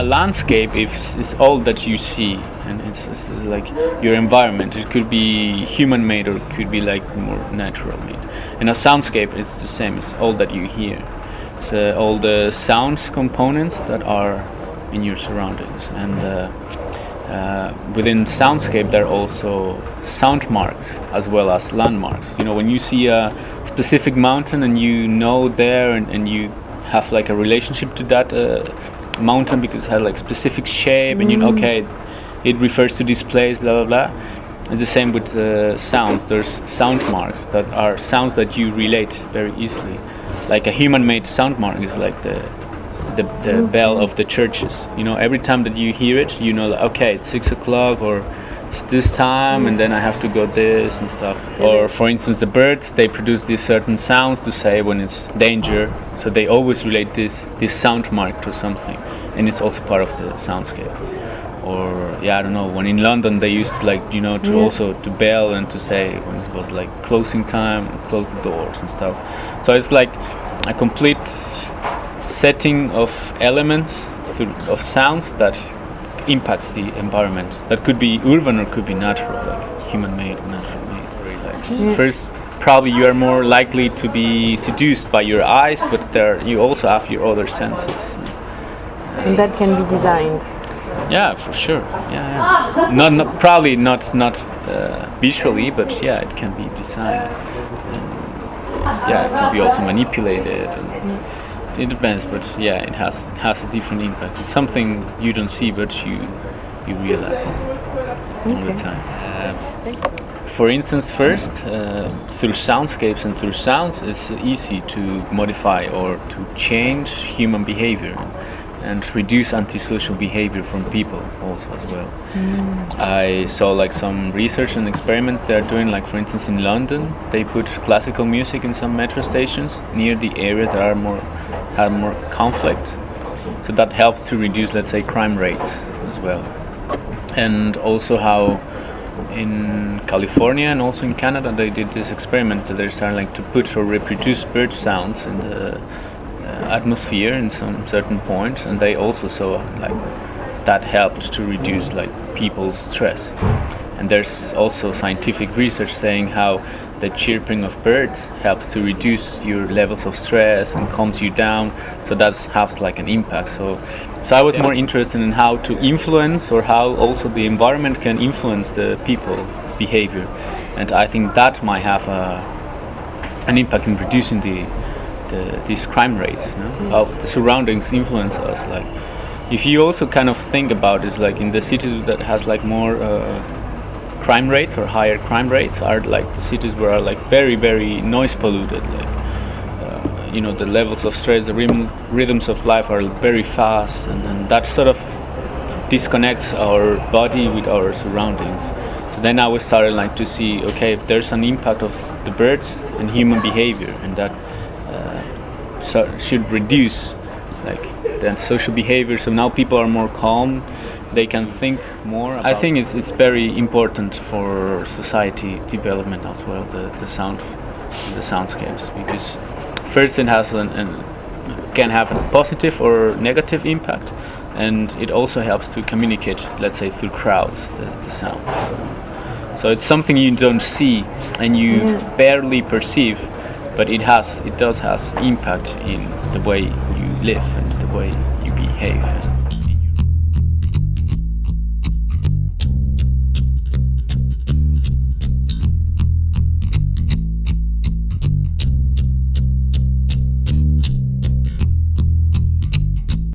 a landscape is all that you see, and it's like your environment. It could be human made or it could be like more natural made. And a soundscape is the same. It's all that you hear. It's all the sounds components that are in your surroundings. And within soundscape, there are also sound marks as well as landmarks. You know, when you see a specific mountain and you know there, and you have like a relationship to that mountain because it has like specific shape, and you know, okay, it refers to this place, blah blah blah. It's the same with sounds. There's sound marks that are sounds that you relate very easily. Like a human-made sound mark is like the bell of the churches. You know, every time that you hear it, you know, like, okay, it's 6 o'clock or it's this time, and then I have to go this and stuff. Or for instance, the birds, they produce these certain sounds to say when it's danger. So they always relate this sound mark to something, and it's also part of the soundscape. Or I don't know, when in London they used to, like, you know, to also to bell and to say when it was like closing time and close the doors and stuff. So it's like a complete setting of elements of sounds that impacts the environment. That could be urban or could be natural, like human-made or natural-made. Like first, probably you are more likely to be seduced by your eyes, but there you also have your other senses. And that can be designed. Yeah, for sure. Yeah. Not probably not visually, but it can be designed. And, it can be also manipulated. And it depends, but it has a different impact. It's something you don't see, but you realize all the time. For instance, first through soundscapes and through sounds, it's easy to modify or to change human behavior and reduce antisocial behavior from people also as well. I saw like some research and experiments they're doing, like for instance in London, they put classical music in some metro stations near the areas that have more conflict. So that helped to reduce, let's say, crime rates as well. And also how in California and also in Canada they did this experiment that they're starting like to put or reproduce bird sounds in the atmosphere in some certain points, and they also saw like that helped to reduce like people's stress. And there's also scientific research saying how the chirping of birds helps to reduce your levels of stress and calms you down, so that has like an impact. So I was more interested in how to influence, or how also the environment can influence the people behavior, and I think that might have an impact in reducing these crime rates, how the surroundings influence us. Like if you also kind of think about it, like in the cities that has like more crime rates or higher crime rates are like the cities where are like very very noise polluted, like you know, the levels of stress, the rhythms of life are very fast, and that sort of disconnects our body with our surroundings. So then I was started like to see, okay, if there's an impact of the birds and human behavior, and that should reduce like the social behavior. So now people are more calm, they can think more. I think it's very important for society development as well, the soundscapes, because first it has can have a positive or negative impact, and it also helps to communicate, let's say, through crowds, the sound. So it's something you don't see and you barely perceive, but it does have impact in the way you live and the way you behave.